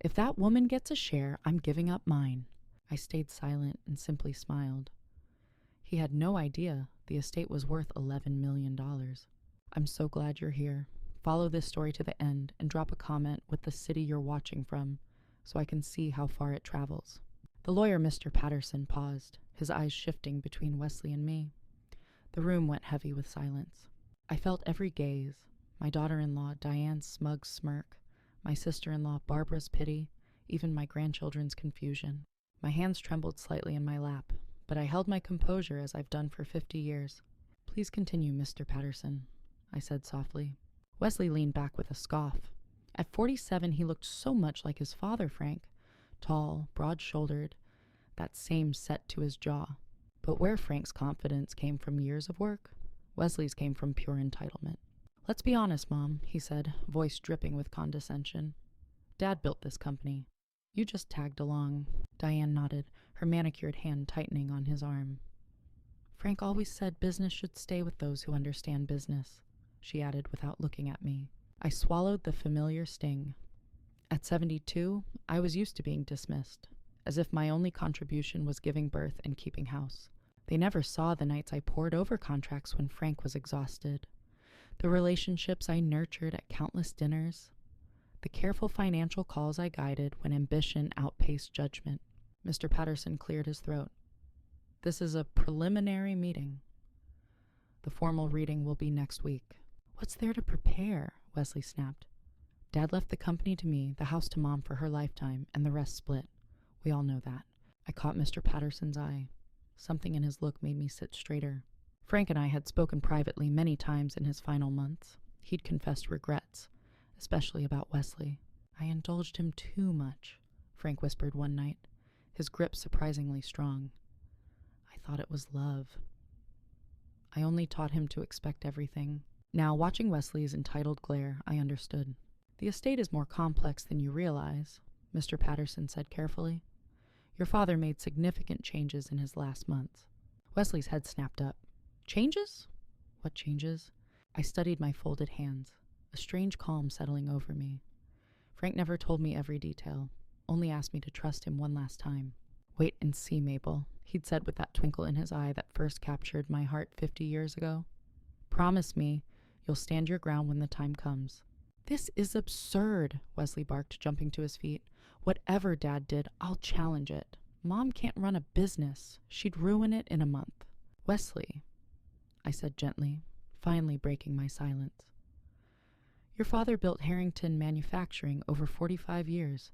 If that woman gets a share, I'm giving up mine. I stayed silent and simply smiled. He had no idea the estate was worth $11 million. I'm so glad you're here. Follow this story to the end and drop a comment with the city you're watching from so I can see how far it travels. The lawyer, Mr. Patterson, paused, his eyes shifting between Wesley and me. The room went heavy with silence. I felt every gaze, my daughter-in-law Diane's smug smirk, my sister-in-law Barbara's pity, even my grandchildren's confusion. My hands trembled slightly in my lap, but I held my composure as I've done for 50 years. Please continue, Mr. Patterson, I said softly. Wesley leaned back with a scoff. At 47, he looked so much like his father, Frank. Tall, broad-shouldered, that same set to his jaw. But where Frank's confidence came from years of work, Wesley's came from pure entitlement. Let's be honest, Mom, he said, voice dripping with condescension. Dad built this company. You just tagged along. Diane nodded, her manicured hand tightening on his arm. Frank always said business should stay with those who understand business, she added without looking at me. I swallowed the familiar sting. At 72, I was used to being dismissed, as if my only contribution was giving birth and keeping house. They never saw the nights I pored over contracts when Frank was exhausted, the relationships I nurtured at countless dinners, the careful financial calls I guided when ambition outpaced judgment. Mr. Patterson cleared his throat. This is a preliminary meeting. The formal reading will be next week. What's there to prepare? Wesley snapped. Dad left the company to me, the house to Mom for her lifetime, and the rest split. We all know that. I caught Mr. Patterson's eye. Something in his look made me sit straighter. Frank and I had spoken privately many times in his final months. He'd confessed regrets, especially about Wesley. I indulged him too much, Frank whispered one night, his grip surprisingly strong. I thought it was love. I only taught him to expect everything. Now, watching Wesley's entitled glare, I understood. The estate is more complex than you realize, Mr. Patterson said carefully. Your father made significant changes in his last months. Wesley's head snapped up. Changes? What changes? I studied my folded hands, a strange calm settling over me. Frank never told me every detail, only asked me to trust him one last time. Wait and see, Mabel, he'd said with that twinkle in his eye that first captured my heart 50 years ago. Promise me you'll stand your ground when the time comes. This is absurd, Wesley barked, jumping to his feet. Whatever Dad did, I'll challenge it. Mom can't run a business. She'd ruin it in a month. Wesley, I said gently, finally breaking my silence. Your father built Harrington Manufacturing over 45 years.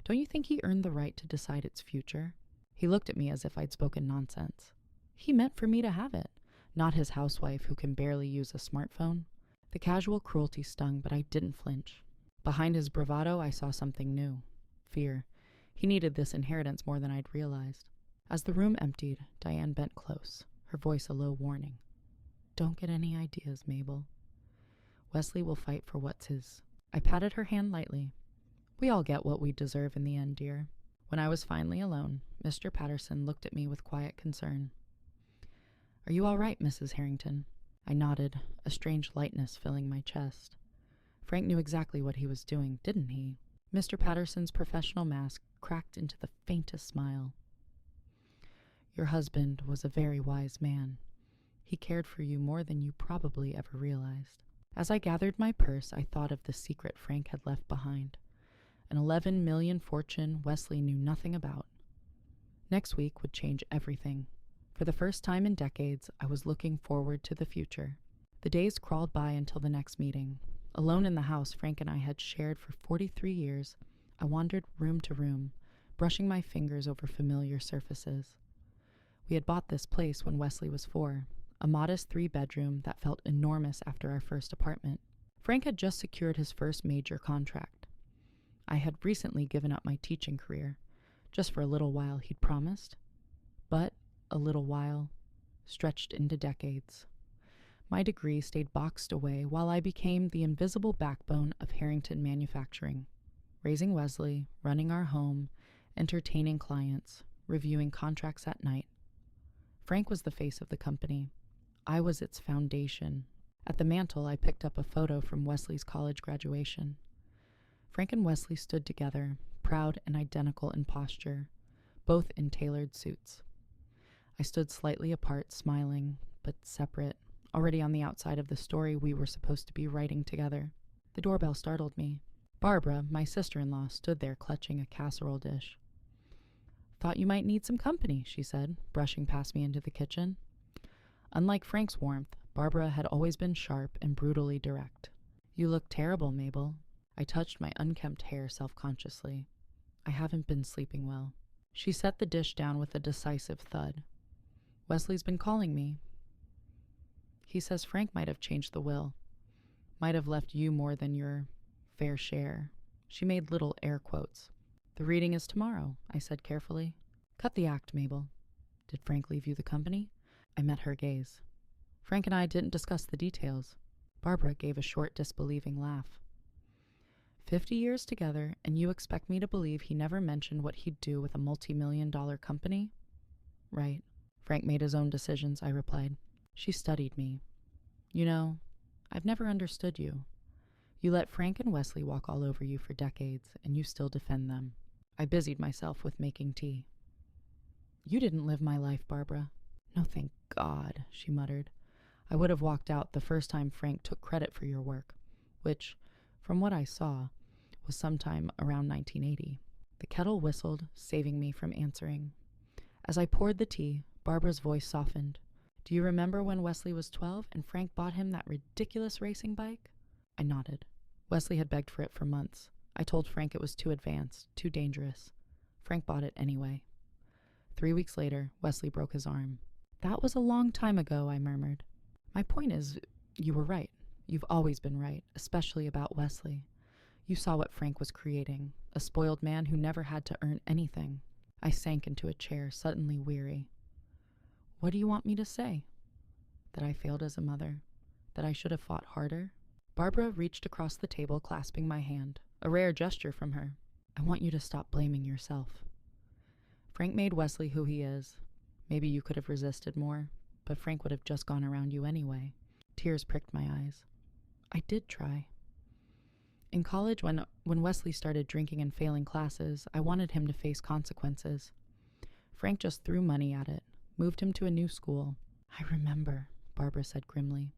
Don't you think he earned the right to decide its future? He looked at me as if I'd spoken nonsense. He meant for me to have it, not his housewife who can barely use a smartphone. The casual cruelty stung, but I didn't flinch. Behind his bravado, I saw something new. Fear. He needed this inheritance more than I'd realized. As the room emptied, Diane bent close, her voice a low warning. Don't get any ideas, Mabel. Wesley will fight for what's his. I patted her hand lightly. We all get what we deserve in the end, dear. When I was finally alone, Mr. Patterson looked at me with quiet concern. Are you all right, Mrs. Harrington? I nodded, a strange lightness filling my chest. Frank knew exactly what he was doing, didn't he? Mr. Patterson's professional mask cracked into the faintest smile. Your husband was a very wise man. He cared for you more than you probably ever realized. As I gathered my purse, I thought of the secret Frank had left behind. An 11 million fortune Wesley knew nothing about. Next week would change everything. For the first time in decades, I was looking forward to the future. The days crawled by until the next meeting. Alone in the house Frank and I had shared for 43 years, I wandered room to room, brushing my fingers over familiar surfaces. We had bought this place when Wesley was 4, a modest 3-bedroom that felt enormous after our first apartment. Frank had just secured his first major contract. I had recently given up my teaching career, just for a little while, he'd promised. But a little while stretched into decades. My degree stayed boxed away while I became the invisible backbone of Harrington Manufacturing, raising Wesley, running our home, entertaining clients, reviewing contracts at night. Frank was the face of the company. I was its foundation. At the mantel, I picked up a photo from Wesley's college graduation. Frank and Wesley stood together, proud and identical in posture, both in tailored suits. I stood slightly apart, smiling, but separate, already on the outside of the story we were supposed to be writing together. The doorbell startled me. Barbara, my sister-in-law, stood there clutching a casserole dish. "Thought you might need some company," she said, brushing past me into the kitchen. Unlike Frank's warmth, Barbara had always been sharp and brutally direct. "You look terrible, Mabel." I touched my unkempt hair self-consciously. "I haven't been sleeping well." She set the dish down with a decisive thud. "Wesley's been calling me. He says Frank might have changed the will. Might have left you more than your fair share." She made little air quotes. "The reading is tomorrow," I said carefully. "Cut the act, Mabel. Did Frank leave you the company?" I met her gaze. "Frank and I didn't discuss the details." Barbara gave a short, disbelieving laugh. 50 years together, and you expect me to believe he never mentioned what he'd do with a multi-million-dollar company? Right. Frank made his own decisions, I replied. She studied me. "You know, I've never understood you. You let Frank and Wesley walk all over you for decades, and you still defend them." I busied myself with making tea. "You didn't live my life, Barbara." "No, thank God," she muttered. "I would have walked out the first time Frank took credit for your work, which, from what I saw, was sometime around 1980. The kettle whistled, saving me from answering. As I poured the tea, Barbara's voice softened. "Do you remember when Wesley was 12 and Frank bought him that ridiculous racing bike?" I nodded. Wesley had begged for it for months. I told Frank it was too advanced, too dangerous. Frank bought it anyway. 3 weeks later, Wesley broke his arm. "That was a long time ago," I murmured. "My point is, you were right. You've always been right, especially about Wesley. You saw what Frank was creating, a spoiled man who never had to earn anything." I sank into a chair, suddenly weary. "What do you want me to say? That I failed as a mother? That I should have fought harder?" Barbara reached across the table, clasping my hand, a rare gesture from her. "I want you to stop blaming yourself. Frank made Wesley who he is. Maybe you could have resisted more, but Frank would have just gone around you anyway." Tears pricked my eyes. "I did try. In college, when Wesley started drinking and failing classes, I wanted him to face consequences. Frank just threw money at it, moved him to a new school." "I remember," Barbara said grimly.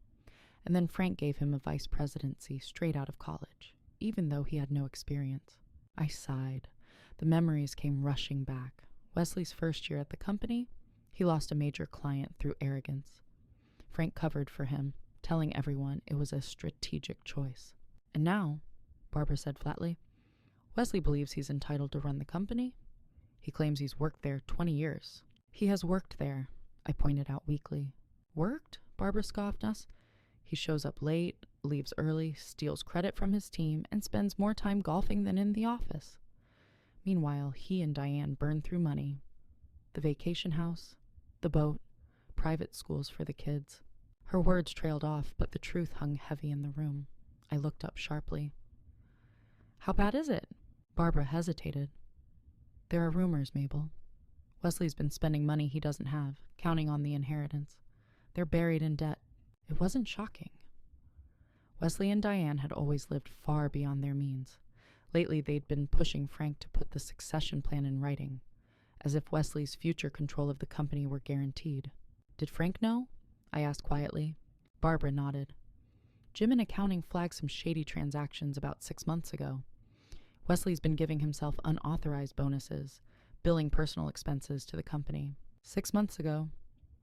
"And then Frank gave him a vice presidency straight out of college, even though he had no experience." I sighed. The memories came rushing back. Wesley's first year at the company, he lost a major client through arrogance. Frank covered for him, telling everyone it was a strategic choice. "And now," Barbara said flatly, "Wesley believes he's entitled to run the company. He claims he's worked there 20 years. "He has worked there," I pointed out weakly. "Worked?" Barbara scoffed us. "He shows up late, leaves early, steals credit from his team, and spends more time golfing than in the office. Meanwhile, he and Diane burn through money. The vacation house, the boat, private schools for the kids." Her words trailed off, but the truth hung heavy in the room. I looked up sharply. "How bad is it?" Barbara hesitated. "There are rumors, Mabel. Wesley's been spending money he doesn't have, counting on the inheritance. They're buried in debt." It wasn't shocking. Wesley and Diane had always lived far beyond their means. Lately, they'd been pushing Frank to put the succession plan in writing, as if Wesley's future control of the company were guaranteed. "Did Frank know?" I asked quietly. Barbara nodded. "Jim in accounting flagged some shady transactions about 6 months ago. Wesley's been giving himself unauthorized bonuses, billing personal expenses to the company. 6 months ago,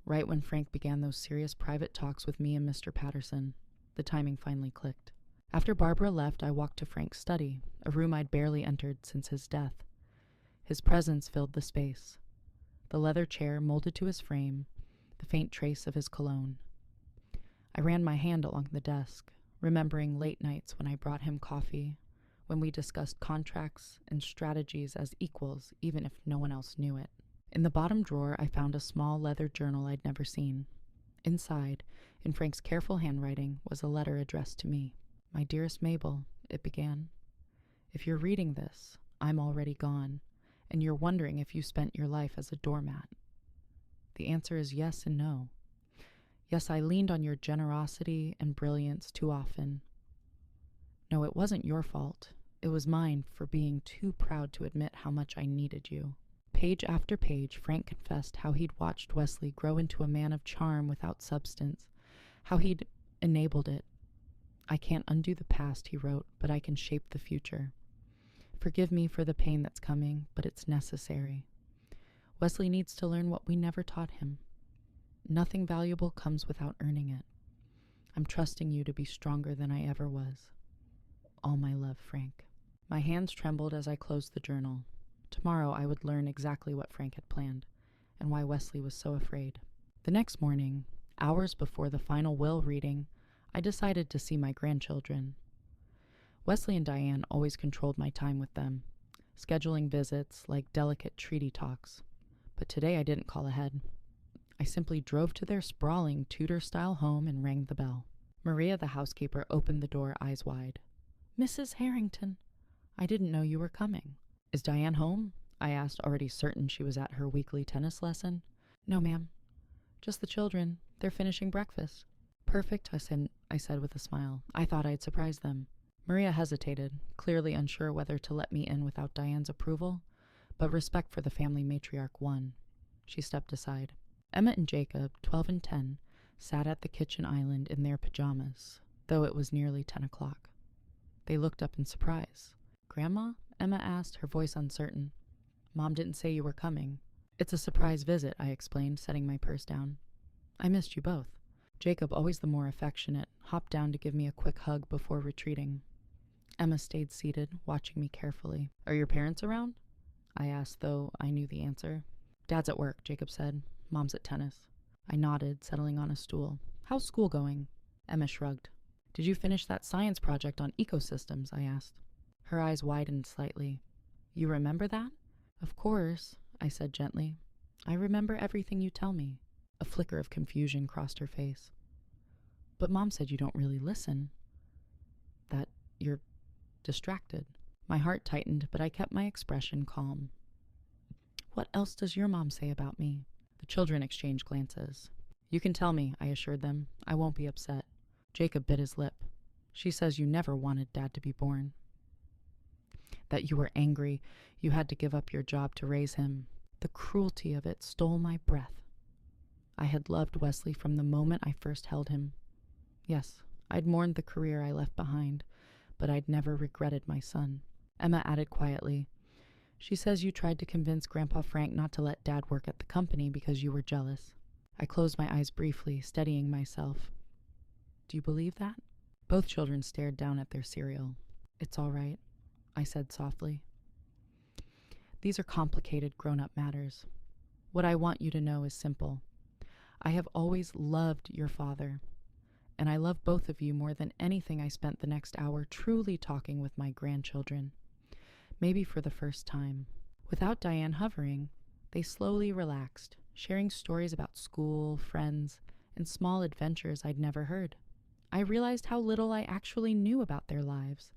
right when Frank began those serious private talks with me and Mr. Patterson, the timing finally clicked. After Barbara left, I walked to Frank's study, a room I'd barely entered since his death. His presence filled the space. The leather chair molded to his frame, the faint trace of his cologne. I ran my hand along the desk, remembering late nights when I brought him coffee, when we discussed contracts and strategies as equals, even if no one else knew it. In the bottom drawer, I found a small leather journal I'd never seen. Inside, in Frank's careful handwriting, was a letter addressed to me. "My dearest Mabel," it began. "If you're reading this, I'm already gone, and you're wondering if you spent your life as a doormat. The answer is yes and no. Yes, I leaned on your generosity and brilliance too often. No, it wasn't your fault. It was mine for being too proud to admit how much I needed you. Page after page, Frank confessed how he'd watched Wesley grow into a man of charm without substance, how he'd enabled it. I can't undo the past, he wrote, but I can shape the future. Forgive me for the pain that's coming, but it's necessary. Wesley needs to learn what we never taught him. Nothing valuable comes without earning it. I'm trusting you to be stronger than I ever was. All my love, Frank. My hands trembled as I closed the journal. Tomorrow I would learn exactly what Frank had planned, and why Wesley was so afraid. The next morning, hours before the final will reading, I decided to see my grandchildren. Wesley and Diane always controlled my time with them, scheduling visits like delicate treaty talks. But today I didn't call ahead. I simply drove to their sprawling Tudor-style home and rang the bell. Maria, the housekeeper, opened the door, eyes wide. "Mrs. Harrington, I didn't know you were coming." "Is Diane home?" I asked, already certain she was at her weekly tennis lesson. "No, ma'am. Just the children. They're finishing breakfast." "Perfect," I said with a smile. I thought I'd surprise them. Maria hesitated, clearly unsure whether to let me in without Diane's approval, but respect for the family matriarch won. She stepped aside. Emma and Jacob, 12 and 10, sat at the kitchen island in their pajamas, though it was nearly 10 o'clock. They looked up in surprise. "Grandma?" Emma asked, her voice uncertain. "Mom didn't say you were coming." "It's a surprise visit," I explained, setting my purse down. "I missed you both." Jacob, always the more affectionate, hopped down to give me a quick hug before retreating. Emma stayed seated, watching me carefully. "Are your parents around?" I asked, though I knew the answer. "Dad's at work," Jacob said. "Mom's at tennis." I nodded, settling on a stool. "How's school going?" Emma shrugged. "Did you finish that science project on ecosystems?" I asked. Her eyes widened slightly. "You remember that?" "Of course," I said gently. "I remember everything you tell me." A flicker of confusion crossed her face. "But Mom said you don't really listen. That you're distracted." My heart tightened, but I kept my expression calm. "What else does your mom say about me?" The children exchanged glances. "You can tell me," I assured them. "I won't be upset." Jacob bit his lip. "She says you never wanted Dad to be born. That you were angry you had to give up your job to raise him. The cruelty of it stole my breath. I had loved Wesley from the moment I first held him. Yes, I'd mourned the career I left behind, but I'd never regretted my son." Emma added quietly, "She says you tried to convince Grandpa Frank not to let Dad work at the company because you were jealous." I closed my eyes briefly, steadying myself. "Do you believe that?" Both children stared down at their cereal. "It's all right," I said softly. "These are complicated grown-up matters. What I want you to know is simple. I have always loved your father, and I love both of you more than anything. I spent the next hour truly talking with my grandchildren. Maybe for the first time." Without Diane hovering, they slowly relaxed, sharing stories about school, friends, and small adventures I'd never heard. I realized how little I actually knew about their lives,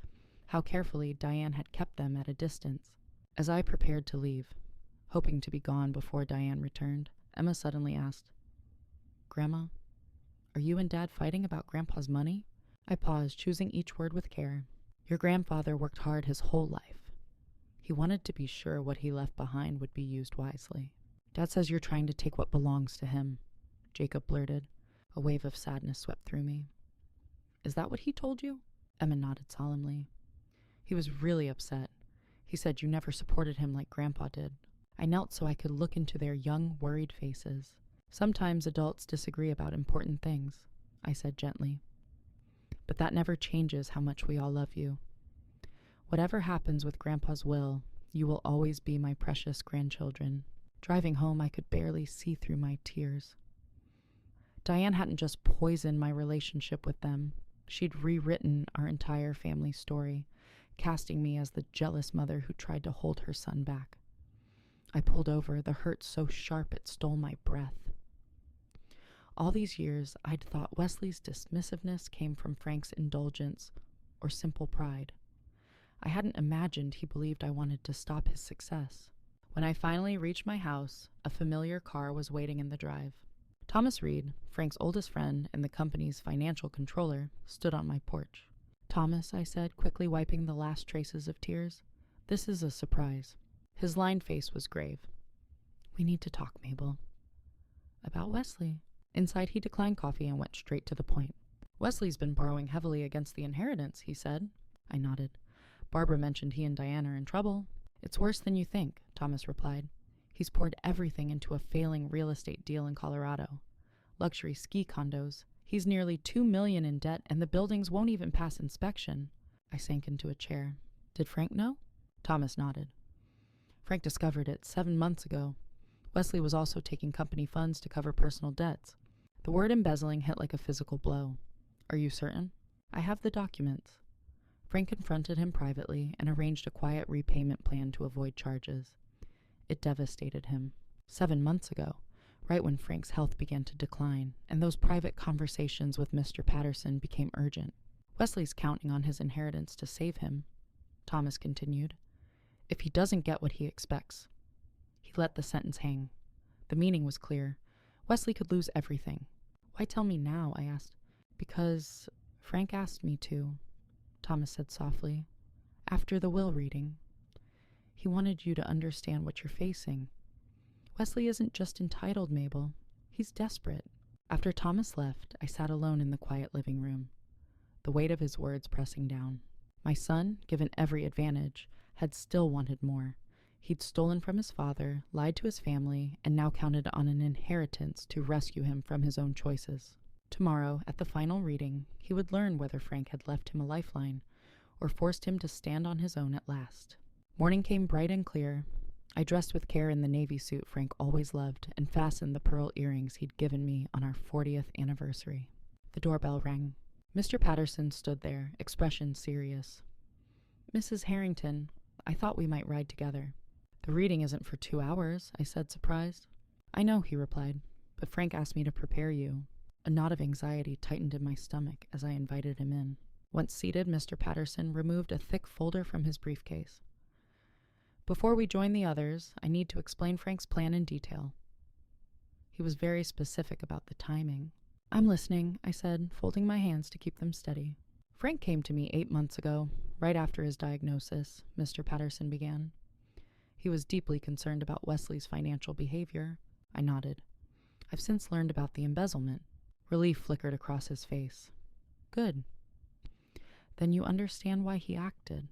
how carefully Diane had kept them at a distance. As I prepared to leave, hoping to be gone before Diane returned, Emma suddenly asked, "Grandma, are you and Dad fighting about Grandpa's money?" I paused, choosing each word with care. "Your grandfather worked hard his whole life. He wanted to be sure what he left behind would be used wisely. Dad says you're trying to take what belongs to him," Jacob blurted. A wave of sadness swept through me. "Is that what he told you?" Emma nodded solemnly. "He was really upset. He said you never supported him like Grandpa did." I knelt so I could look into their young, worried faces. "Sometimes adults disagree about important things," I said gently. "But that never changes how much we all love you. Whatever happens with Grandpa's will, you will always be my precious grandchildren." Driving home, I could barely see through my tears. Diane hadn't just poisoned my relationship with them. She'd rewritten our entire family story, casting me as the jealous mother who tried to hold her son back. I pulled over, the hurt so sharp it stole my breath. All these years, I'd thought Wesley's dismissiveness came from Frank's indulgence or simple pride. I hadn't imagined he believed I wanted to stop his success. When I finally reached my house, a familiar car was waiting in the drive. Thomas Reed, Frank's oldest friend and the company's financial controller, stood on my porch. Thomas, I said, quickly wiping the last traces of tears. This is a surprise. His lined face was grave. We need to talk, Mabel. About Wesley. Inside, he declined coffee and went straight to the point. Wesley's been borrowing heavily against the inheritance, he said. I nodded. Barbara mentioned he and Diane are in trouble. It's worse than you think, Thomas replied. He's poured everything into a failing real estate deal in Colorado. Luxury ski condos. He's nearly $2 million in debt, and the buildings won't even pass inspection. I sank into a chair. Did Frank know? Thomas nodded. Frank discovered it 7 months ago. Wesley was also taking company funds to cover personal debts. The word embezzling hit like a physical blow. Are you certain? I have the documents. Frank confronted him privately and arranged a quiet repayment plan to avoid charges. It devastated him. 7 months ago, right when Frank's health began to decline, and those private conversations with Mr. Patterson became urgent. Wesley's counting on his inheritance to save him, Thomas continued. If he doesn't get what he expects. He let the sentence hang. The meaning was clear. Wesley could lose everything. Why tell me now? I asked. Because Frank asked me to, Thomas said softly. After the will reading. He wanted you to understand what you're facing. Wesley isn't just entitled, Mabel. He's desperate. After Thomas left, I sat alone in the quiet living room, the weight of his words pressing down. My son, given every advantage, had still wanted more. He'd stolen from his father, lied to his family, and now counted on an inheritance to rescue him from his own choices. Tomorrow, at the final reading, he would learn whether Frank had left him a lifeline or forced him to stand on his own at last. Morning came bright and clear. I dressed with care in the navy suit Frank always loved and fastened the pearl earrings he'd given me on our 40th anniversary. The doorbell rang. Mr. Patterson stood there, expression serious. Mrs. Harrington, I thought we might ride together. The reading isn't for 2 hours, I said, surprised. I know, he replied, but Frank asked me to prepare you. A knot of anxiety tightened in my stomach as I invited him in. Once seated, Mr. Patterson removed a thick folder from his briefcase. Before we join the others, I need to explain Frank's plan in detail. He was very specific about the timing. I'm listening, I said, folding my hands to keep them steady. Frank came to me 8 months ago, right after his diagnosis, Mr. Patterson began. He was deeply concerned about Wesley's financial behavior. I nodded. I've since learned about the embezzlement. Relief flickered across his face. Good. Then you understand why he acted.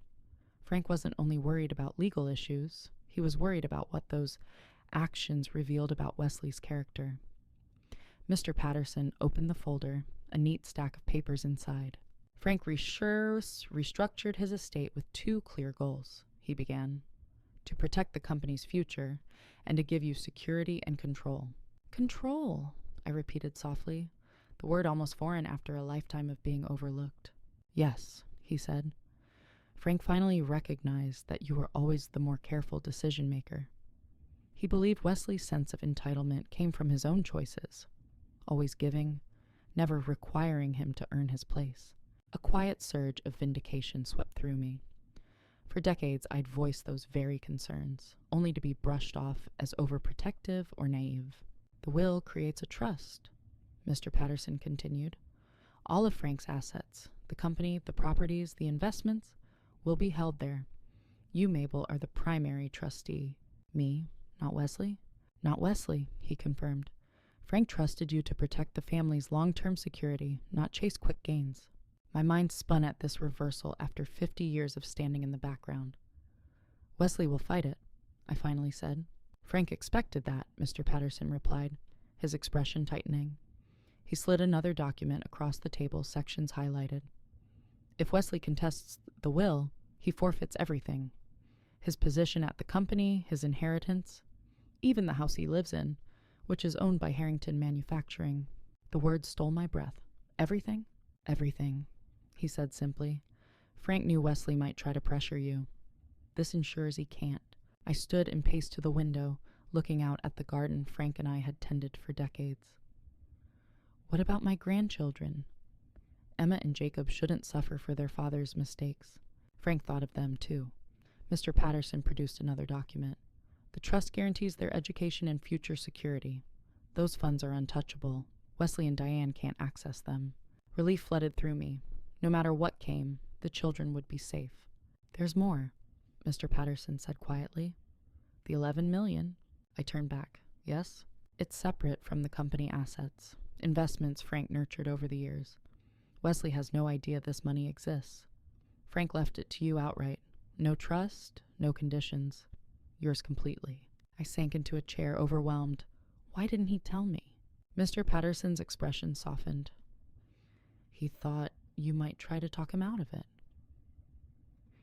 Frank wasn't only worried about legal issues, he was worried about what those actions revealed about Wesley's character. Mr. Patterson opened the folder, a neat stack of papers inside. Frank restructured his estate with 2 clear goals, he began. To protect the company's future, and to give you security and control. Control, I repeated softly, the word almost foreign after a lifetime of being overlooked. Yes, he said. Frank finally recognized that you were always the more careful decision-maker. He believed Wesley's sense of entitlement came from his own choices, always giving, never requiring him to earn his place. A quiet surge of vindication swept through me. For decades, I'd voiced those very concerns, only to be brushed off as overprotective or naive. The will creates a trust, Mr. Patterson continued. All of Frank's assets, the company, the properties, the investments, will be held there. You, Mabel, are the primary trustee. Me, not Wesley? Not Wesley, he confirmed. Frank trusted you to protect the family's long-term security, not chase quick gains. My mind spun at this reversal after 50 years of standing in the background. Wesley will fight it, I finally said. Frank expected that, Mr. Patterson replied, his expression tightening. He slid another document across the table, sections highlighted. If Wesley contests the will, he forfeits everything. His position at the company, his inheritance, even the house he lives in, which is owned by Harrington Manufacturing. The words stole my breath. Everything? Everything, he said simply. Frank knew Wesley might try to pressure you. This ensures he can't. I stood and paced to the window, looking out at the garden Frank and I had tended for decades. What about my grandchildren? Emma and Jacob shouldn't suffer for their father's mistakes. Frank thought of them, too. Mr. Patterson produced another document. The trust guarantees their education and future security. Those funds are untouchable. Wesley and Diane can't access them. Relief flooded through me. No matter what came, The children would be safe. There's more, Mr. Patterson said quietly. The $11 million. I turned back. Yes? It's separate from the company assets, investments Frank nurtured over the years. Wesley has no idea this money exists. Frank left it to you outright. No trust, no conditions. Yours completely. I sank into a chair, overwhelmed. Why didn't he tell me? Mr. Patterson's expression softened. He thought you might try to talk him out of it.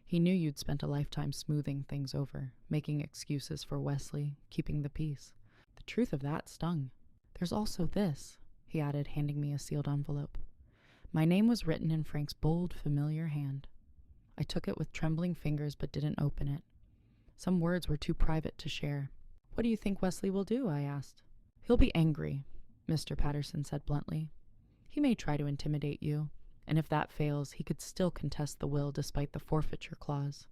He knew you'd spent a lifetime smoothing things over, making excuses for Wesley, keeping the peace. The truth of that stung. There's also this, he added, handing me a sealed envelope. My name was written in Frank's bold, familiar hand. I took it with trembling fingers but didn't open it. Some words were too private to share. What do you think Wesley will do? I asked. He'll be angry, Mr. Patterson said bluntly. He may try to intimidate you, and if that fails, he could still contest the will despite the forfeiture clause.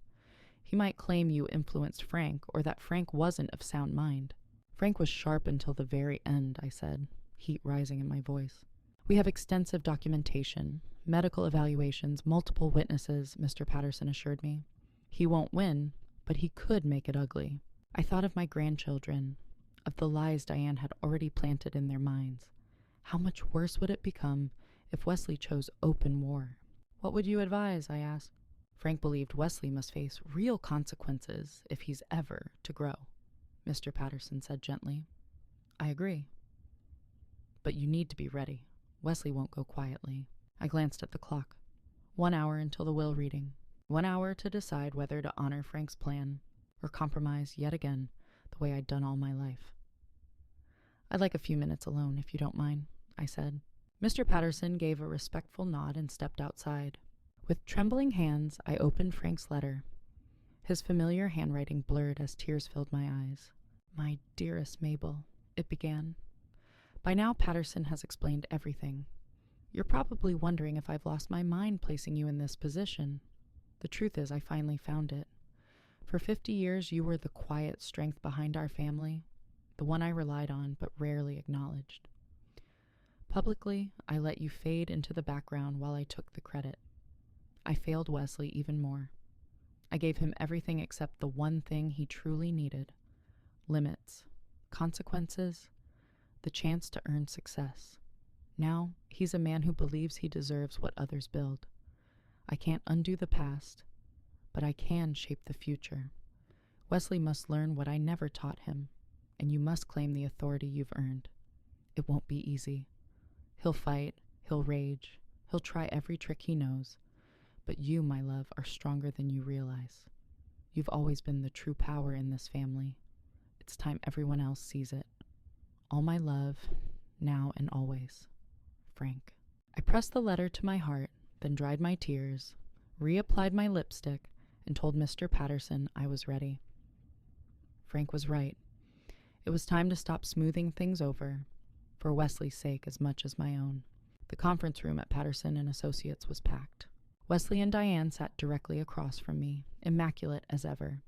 He might claim you influenced Frank, or that Frank wasn't of sound mind. Frank was sharp until the very end, I said, heat rising in my voice. We have extensive documentation, medical evaluations, multiple witnesses, Mr. Patterson assured me. He won't win, but he could make it ugly. I thought of my grandchildren, of the lies Diane had already planted in their minds. How much worse would it become if Wesley chose open war? What would you advise? I asked. Frank believed Wesley must face real consequences if he's ever to grow, Mr. Patterson said gently. I agree. But you need to be ready. Wesley won't go quietly. I glanced at the clock. 1 hour until the will reading. 1 hour to decide whether to honor Frank's plan or compromise yet again the way I'd done all my life. I'd like a few minutes alone, if you don't mind, I said. Mr. Patterson gave a respectful nod and stepped outside. With trembling hands, I opened Frank's letter. His familiar handwriting blurred as tears filled my eyes. My dearest Mabel, it began. By now, Patterson has explained everything. You're probably wondering if I've lost my mind placing you in this position. The truth is, I finally found it. For 50 years, you were the quiet strength behind our family, the one I relied on but rarely acknowledged. Publicly, I let you fade into the background while I took the credit. I failed Wesley even more. I gave him everything except the one thing he truly needed: limits, consequences, the chance to earn success. Now, he's a man who believes he deserves what others build. I can't undo the past, but I can shape the future. Wesley must learn what I never taught him, and you must claim the authority you've earned. It won't be easy. He'll fight, he'll rage, he'll try every trick he knows, but you, my love, are stronger than you realize. You've always been the true power in this family. It's time everyone else sees it. All my love, now and always. Frank. I pressed the letter to my heart, then dried my tears, reapplied my lipstick, and told Mr. Patterson I was ready. Frank was right. It was time to stop smoothing things over, for Wesley's sake as much as my own. The conference room at Patterson and Associates was packed. Wesley and Diane sat directly across from me, immaculate as ever.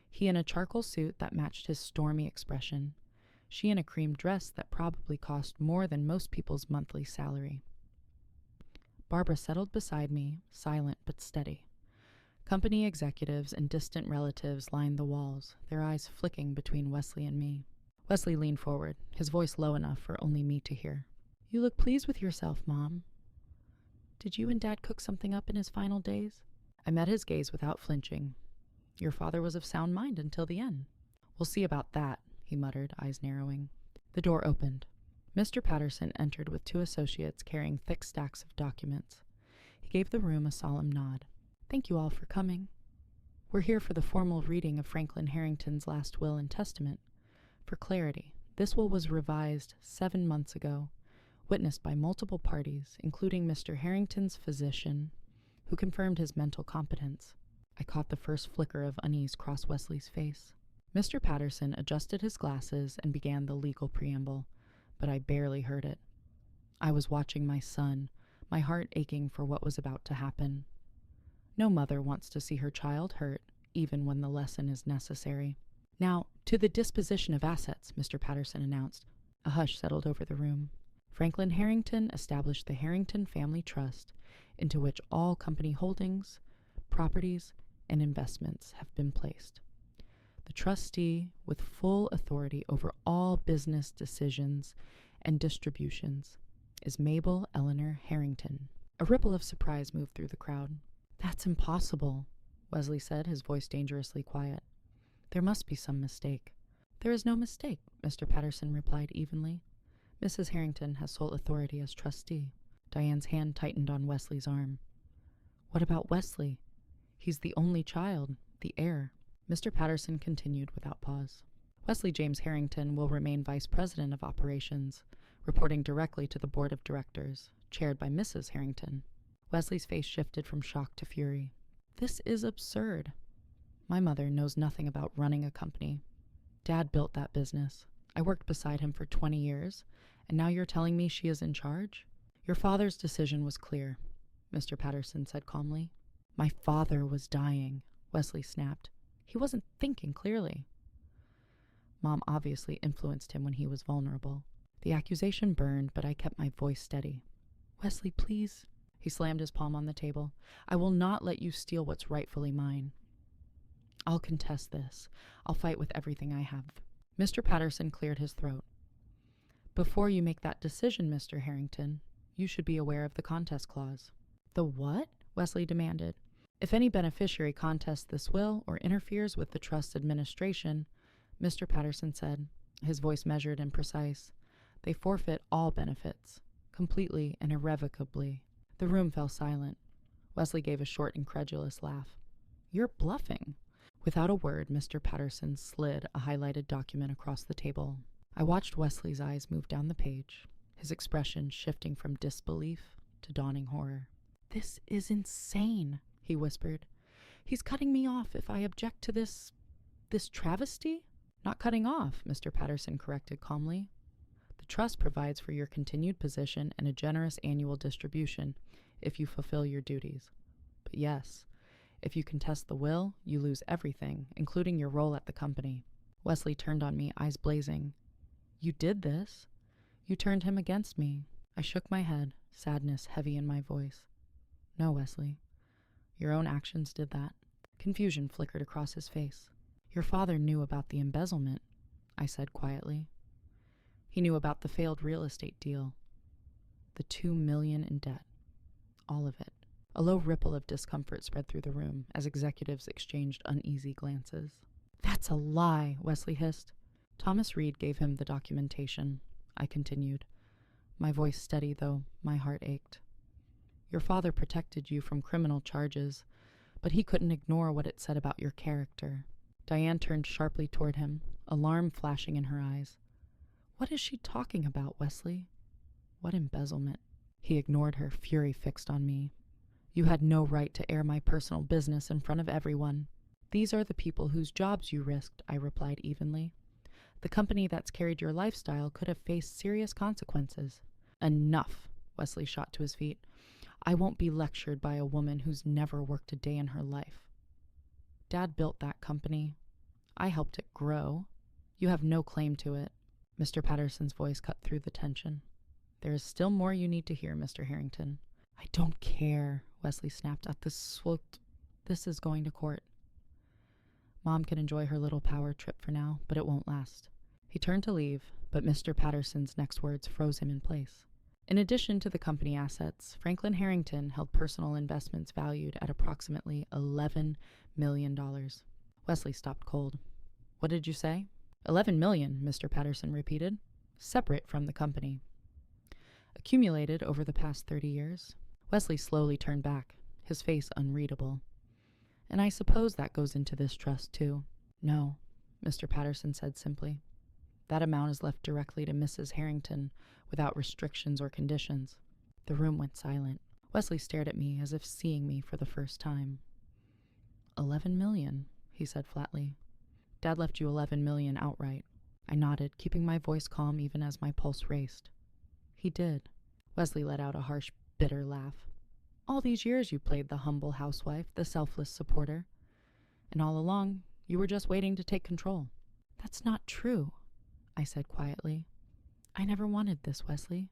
He in a charcoal suit that matched his stormy expression. She in a cream dress that probably cost more than most people's monthly salary. Barbara settled beside me, silent but steady. Company executives and distant relatives lined the walls, their eyes flicking between Wesley and me. Wesley leaned forward, his voice low enough for only me to hear. You look pleased with yourself, Mom. Did you and Dad cook something up in his final days? I met his gaze without flinching. Your father was of sound mind until the end. We'll see about that, he muttered, eyes narrowing. The door opened. Mr. Patterson entered with 2 associates carrying thick stacks of documents. He gave the room a solemn nod. Thank you all for coming. We're here for the formal reading of Franklin Harrington's last will and testament. For clarity, this will was revised 7 months ago, witnessed by multiple parties, including Mr. Harrington's physician, who confirmed his mental competence. I caught the first flicker of unease cross Wesley's face. Mr. Patterson adjusted his glasses and began the legal preamble, but I barely heard it. I was watching my son, my heart aching for what was about to happen. No mother wants to see her child hurt, even when the lesson is necessary. Now, to the disposition of assets, Mr. Patterson announced. A hush settled over the room. Franklin Harrington established the Harrington Family Trust, into which all company holdings, properties, and investments have been placed. The trustee, with full authority over all business decisions and distributions, is Mabel Eleanor Harrington. A ripple of surprise moved through the crowd. "That's impossible," Wesley said, his voice dangerously quiet. "There must be some mistake." "There is no mistake," Mr. Patterson replied evenly. "Mrs. Harrington has sole authority as trustee." Diane's hand tightened on Wesley's arm. "What about Wesley? He's the only child, the heir." Mr. Patterson continued without pause. "Wesley James Harrington will remain Vice President of Operations, reporting directly to the Board of Directors, chaired by Mrs. Harrington." Wesley's face shifted from shock to fury. "This is absurd. My mother knows nothing about running a company. Dad built that business. I worked beside him for 20 years, and now you're telling me she is in charge?" "Your father's decision was clear," Mr. Patterson said calmly. "My father was dying," Wesley snapped. "He wasn't thinking clearly." "Mom obviously influenced him when he was vulnerable." The accusation burned, but I kept my voice steady. "Wesley, please." He slammed his palm on the table. "I will not let you steal what's rightfully mine. I'll contest this. I'll fight with everything I have." Mr. Patterson cleared his throat. "Before you make that decision, Mr. Harrington, you should be aware of the contest clause." "The what?" Wesley demanded. "If any beneficiary contests this will or interferes with the trust's administration," Mr. Patterson said, his voice measured and precise, "they forfeit all benefits, completely and irrevocably." The room fell silent. Wesley gave a short, incredulous laugh. "You're bluffing." Without a word, Mr. Patterson slid a highlighted document across the table. I watched Wesley's eyes move down the page, his expression shifting from disbelief to dawning horror. "This is insane," he whispered. "He's cutting me off if I object to this travesty?" "Not cutting off," Mr. Patterson corrected calmly. "The trust provides for your continued position and a generous annual distribution if you fulfill your duties. But yes, if you contest the will, you lose everything, including your role at the company." Wesley turned on me, eyes blazing. "You did this? You turned him against me." I shook my head, sadness heavy in my voice. "No, Wesley. Your own actions did that." Confusion flickered across his face. "Your father knew about the embezzlement," I said quietly. "He knew about the failed real estate deal. The $2 million in debt. All of it." A low ripple of discomfort spread through the room as executives exchanged uneasy glances. "That's a lie," Wesley hissed. "Thomas Reed gave him the documentation," I continued, my voice steady though my heart ached. "Your father protected you from criminal charges, but he couldn't ignore what it said about your character." Diane turned sharply toward him, alarm flashing in her eyes. "What is she talking about, Wesley? What embezzlement?" He ignored her, fury fixed on me. "You had no right to air my personal business in front of everyone." "These are the people whose jobs you risked," I replied evenly. "The company that's carried your lifestyle could have faced serious consequences." "Enough," Wesley shot to his feet. "I won't be lectured by a woman who's never worked a day in her life. Dad built that company. I helped it grow. You have no claim to it." Mr. Patterson's voice cut through the tension. "There is still more you need to hear, Mr. Harrington." "I don't care," Wesley snapped at this is going to court. Mom can enjoy her little power trip for now, but it won't last." He turned to leave, but Mr. Patterson's next words froze him in place. In addition to the company assets, Franklin Harrington held personal investments valued at approximately $11 million. Wesley stopped cold. "What did you say?" $11 million, Mr. Patterson repeated, "separate from the company. Accumulated over the past 30 years. Wesley slowly turned back, his face unreadable. "And I suppose that goes into this trust, too." "No," Mr. Patterson said simply. "That amount is left directly to Mrs. Harrington, without restrictions or conditions." The room went silent. Wesley stared at me as if seeing me for the first time. $11 million, he said flatly. "Dad left you $11 million outright." I nodded, keeping my voice calm even as my pulse raced. "He did." Wesley let out a harsh, bitter laugh. "All these years you played the humble housewife, the selfless supporter. And all along, you were just waiting to take control." "That's not true," I said quietly. "I never wanted this, Wesley.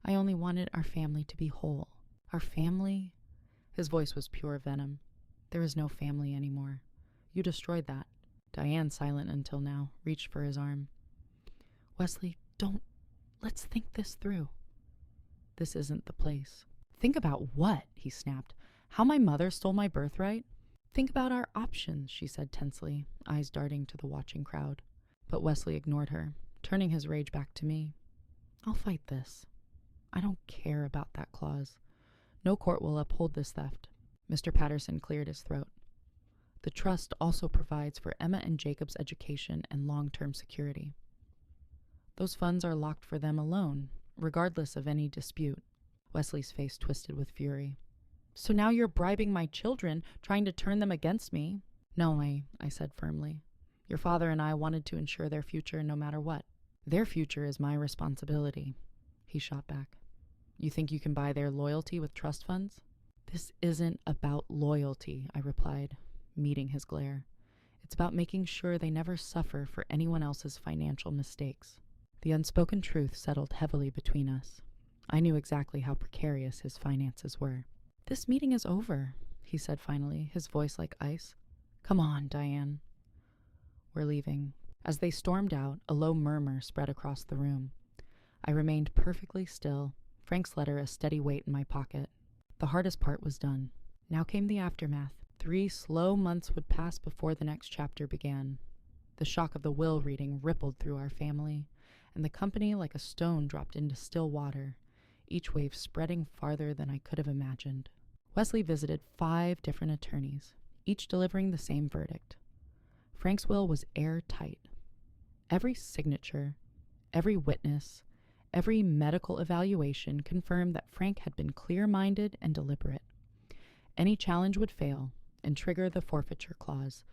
I only wanted our family to be whole. Our family? His voice was pure venom. There is no family anymore. You destroyed that. Diane, silent until now, reached for his arm. Wesley, don't. Let's think this through. This isn't the place. Think about what? He snapped. How my mother stole my birthright? Think about our options, she said tensely, eyes darting to the watching crowd. But Wesley ignored her, turning his rage back to me. I'll fight this. I don't care about that clause. No court will uphold this theft. Mr. Patterson cleared his throat. The trust also provides for Emma and Jacob's education and long-term security. Those funds are locked for them alone, regardless of any dispute. Wesley's face twisted with fury. So now you're bribing my children, trying to turn them against me? No, I said firmly. Your father and I wanted to ensure their future no matter what. Their future is my responsibility, he shot back. You think you can buy their loyalty with trust funds? This isn't about loyalty, I replied, meeting his glare. It's about making sure they never suffer for anyone else's financial mistakes. The unspoken truth settled heavily between us. I knew exactly how precarious his finances were. This meeting is over, he said finally, his voice like ice. Come on, Diane. We're leaving. As they stormed out, a low murmur spread across the room. I remained perfectly still, Frank's letter a steady weight in my pocket. The hardest part was done. Now came the aftermath. 3 slow months would pass before the next chapter began. The shock of the will reading rippled through our family, and the company like a stone dropped into still water, each wave spreading farther than I could have imagined. Wesley visited 5 different attorneys, each delivering the same verdict. Frank's will was airtight. Every signature, every witness, every medical evaluation confirmed that Frank had been clear-minded and deliberate. Any challenge would fail and trigger the forfeiture clause,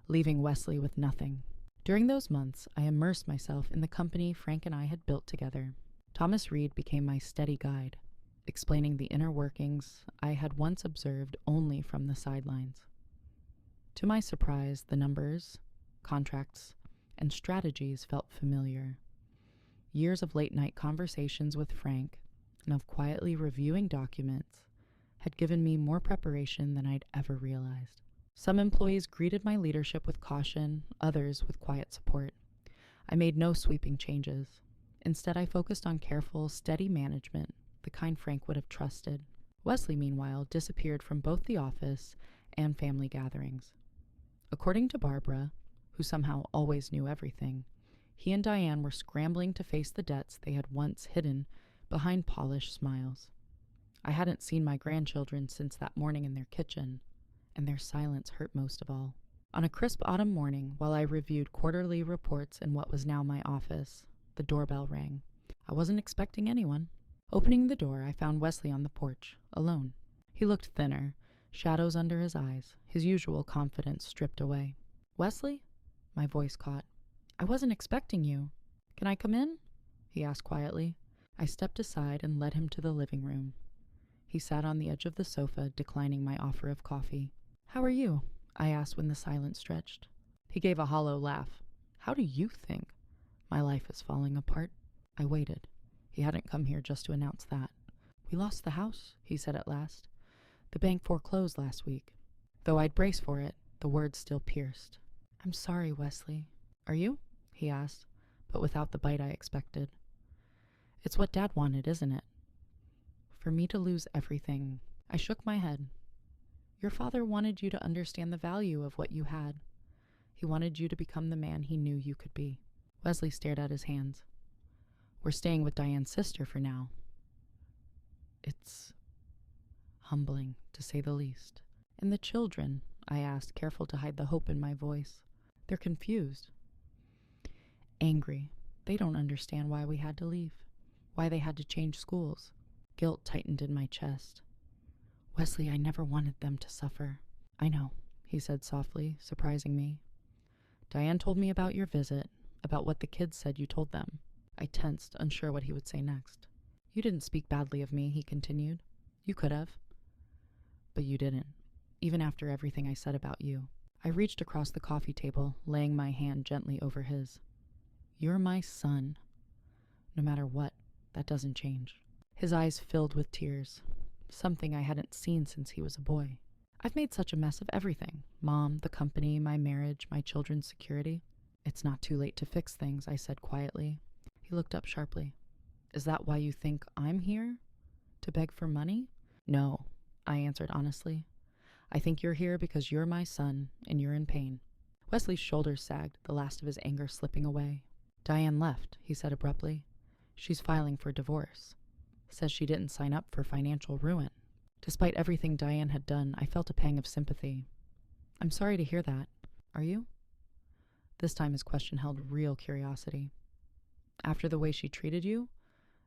leaving Wesley with nothing. During those months, I immersed myself in the company Frank and I had built together. Thomas Reed became my steady guide, explaining the inner workings I had once observed only from the sidelines. To my surprise, the numbers, contracts, and strategies felt familiar. Years of late-night conversations with Frank and of quietly reviewing documents had given me more preparation than I'd ever realized. Some employees greeted my leadership with caution, others with quiet support. I made no sweeping changes. Instead, I focused on careful, steady management, the kind Frank would have trusted. Wesley, meanwhile, disappeared from both the office and family gatherings. According to Barbara, who somehow always knew everything, he and Diane were scrambling to face the debts they had once hidden behind polished smiles. I hadn't seen my grandchildren since that morning in their kitchen, and their silence hurt most of all. On a crisp autumn morning, while I reviewed quarterly reports in what was now my office, the doorbell rang. I wasn't expecting anyone. Opening the door, I found Wesley on the porch, alone. He looked thinner, shadows under his eyes, his usual confidence stripped away. Wesley? My voice caught. I wasn't expecting you. Can I come in? He asked quietly. I stepped aside and led him to the living room. He sat on the edge of the sofa, declining my offer of coffee. How are you? I asked when the silence stretched. He gave a hollow laugh. How do you think? My life is falling apart. I waited. He hadn't come here just to announce that. We lost the house, he said at last. The bank foreclosed last week. Though I'd braced for it, the words still pierced. I'm sorry, Wesley. Are you? He asked, but without the bite I expected. It's what Dad wanted, isn't it? For me to lose everything. I shook my head. Your father wanted you to understand the value of what you had. He wanted you to become the man he knew you could be. Wesley stared at his hands. We're staying with Diane's sister for now. It's humbling, to say the least. And the children? I asked, careful to hide the hope in my voice. They're confused. Angry. They don't understand why we had to leave. Why they had to change schools. Guilt tightened in my chest. Wesley, I never wanted them to suffer. I know, he said softly, surprising me. Diane told me about your visit, about what the kids said you told them. I tensed, unsure what he would say next. You didn't speak badly of me, he continued. You could have. But you didn't, even after everything I said about you. I reached across the coffee table, laying my hand gently over his. You're my son. No matter what, that doesn't change. His eyes filled with tears, something I hadn't seen since he was a boy. I've made such a mess of everything. Mom, the company, my marriage, my children's security. It's not too late to fix things, I said quietly. He looked up sharply. Is that why you think I'm here? To beg for money? No, I answered honestly. I think you're here because you're my son and you're in pain. Wesley's shoulders sagged, the last of his anger slipping away. Diane left, he said abruptly. She's filing for divorce. Says she didn't sign up for financial ruin. Despite everything Diane had done, I felt a pang of sympathy. I'm sorry to hear that. Are you? This time his question held real curiosity. After the way she treated you?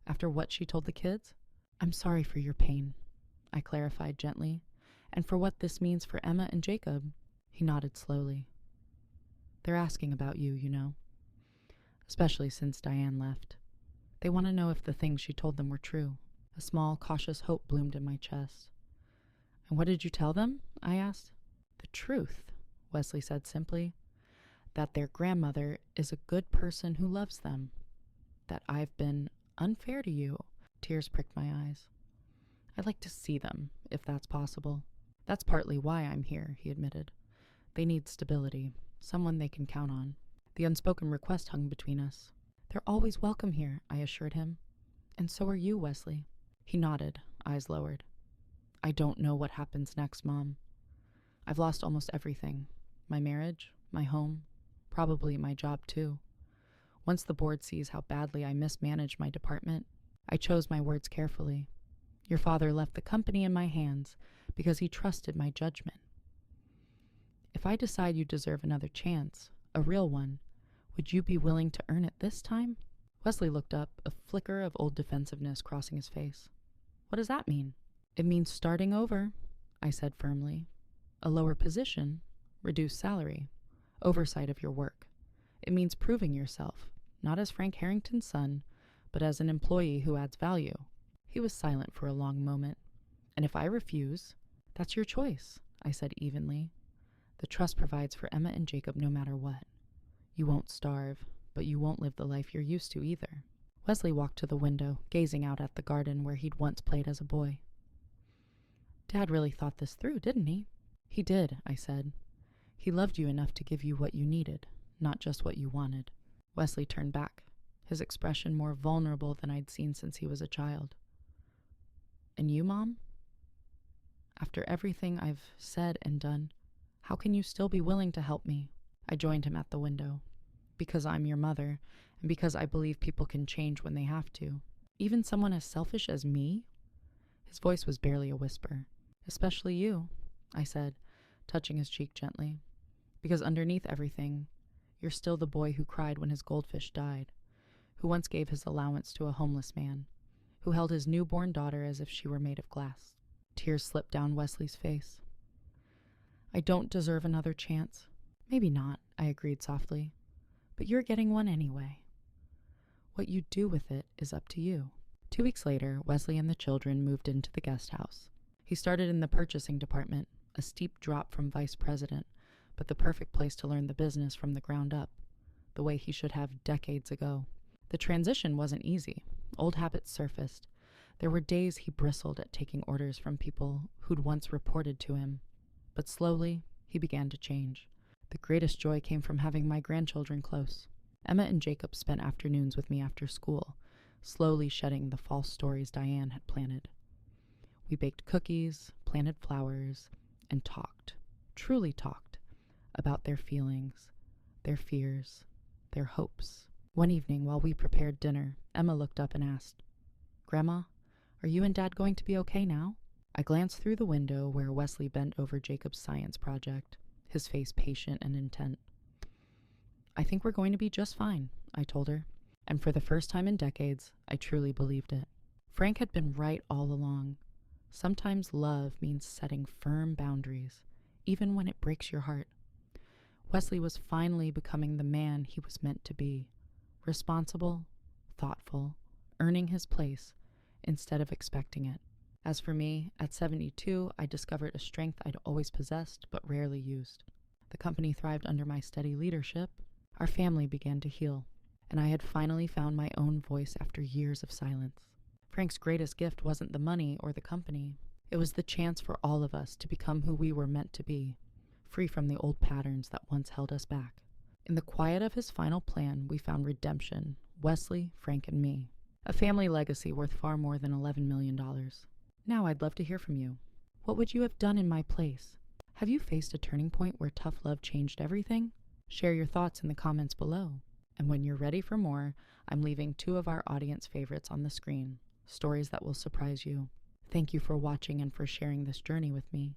After what she told the kids? I'm sorry for your pain, I clarified gently, and for what this means for Emma and Jacob. He nodded slowly. They're asking about you, you know. Especially since Diane left. They want to know if the things she told them were true. A small, cautious hope bloomed in my chest. And what did you tell them? I asked. The truth, Wesley said simply. That their grandmother is a good person who loves them. That I've been unfair to you. Tears pricked my eyes. I'd like to see them, if that's possible. That's partly why I'm here, he admitted. They need stability, someone they can count on. The unspoken request hung between us. They're always welcome here, I assured him. And so are you, Wesley. He nodded, eyes lowered. I don't know what happens next, Mom. I've lost almost everything. My marriage, my home, probably my job too. Once the board sees how badly I mismanaged my department, I chose my words carefully. Your father left the company in my hands because he trusted my judgment. If I decide you deserve another chance, a real one, would you be willing to earn it this time? Wesley looked up, a flicker of old defensiveness crossing his face. What does that mean? It means starting over, I said firmly. A lower position, reduced salary, oversight of your work. It means proving yourself, not as Frank Harrington's son, but as an employee who adds value. He was silent for a long moment. And if I refuse, that's your choice, I said evenly. The trust provides for Emma and Jacob no matter what. You won't starve, but you won't live the life you're used to either. Wesley walked to the window, gazing out at the garden where he'd once played as a boy. Dad really thought this through, didn't he? He did, I said. He loved you enough to give you what you needed, not just what you wanted. Wesley turned back, his expression more vulnerable than I'd seen since he was a child. And you, Mom? After everything I've said and done, how can you still be willing to help me? I joined him at the window. Because I'm your mother, and because I believe people can change when they have to. Even someone as selfish as me? His voice was barely a whisper. Especially you, I said, touching his cheek gently. Because underneath everything, you're still the boy who cried when his goldfish died, who once gave his allowance to a homeless man, who held his newborn daughter as if she were made of glass. Tears slipped down Wesley's face. I don't deserve another chance. Maybe not, I agreed softly. But you're getting one anyway. What you do with it is up to you. 2 weeks later, Wesley and the children moved into the guest house. He started in the purchasing department, a steep drop from vice president, but the perfect place to learn the business from the ground up, the way he should have decades ago. The transition wasn't easy. Old habits surfaced. There were days he bristled at taking orders from people who'd once reported to him. But slowly, he began to change. The greatest joy came from having my grandchildren close. Emma and Jacob spent afternoons with me after school, slowly shedding the false stories Diane had planted. We baked cookies, planted flowers, and talked, truly talked, about their feelings, their fears, their hopes. One evening, while we prepared dinner, Emma looked up and asked, Grandma, are you and Dad going to be okay now? I glanced through the window where Wesley bent over Jacob's science project, his face patient and intent. I think we're going to be just fine, I told her, and for the first time in decades, I truly believed it. Frank had been right all along. Sometimes love means setting firm boundaries, even when it breaks your heart. Wesley was finally becoming the man he was meant to be, responsible, thoughtful, earning his place instead of expecting it. As for me, at 72, I discovered a strength I'd always possessed but rarely used. The company thrived under my steady leadership. Our family began to heal, and I had finally found my own voice after years of silence. Frank's greatest gift wasn't the money or the company. It was the chance for all of us to become who we were meant to be, free from the old patterns that once held us back. In the quiet of his final plan, we found redemption, Wesley, Frank, and me. A family legacy worth far more than $11 million. Now I'd love to hear from you. What would you have done in my place? Have you faced a turning point where tough love changed everything? Share your thoughts in the comments below. And when you're ready for more, I'm leaving 2 of our audience favorites on the screen, stories that will surprise you. Thank you for watching and for sharing this journey with me.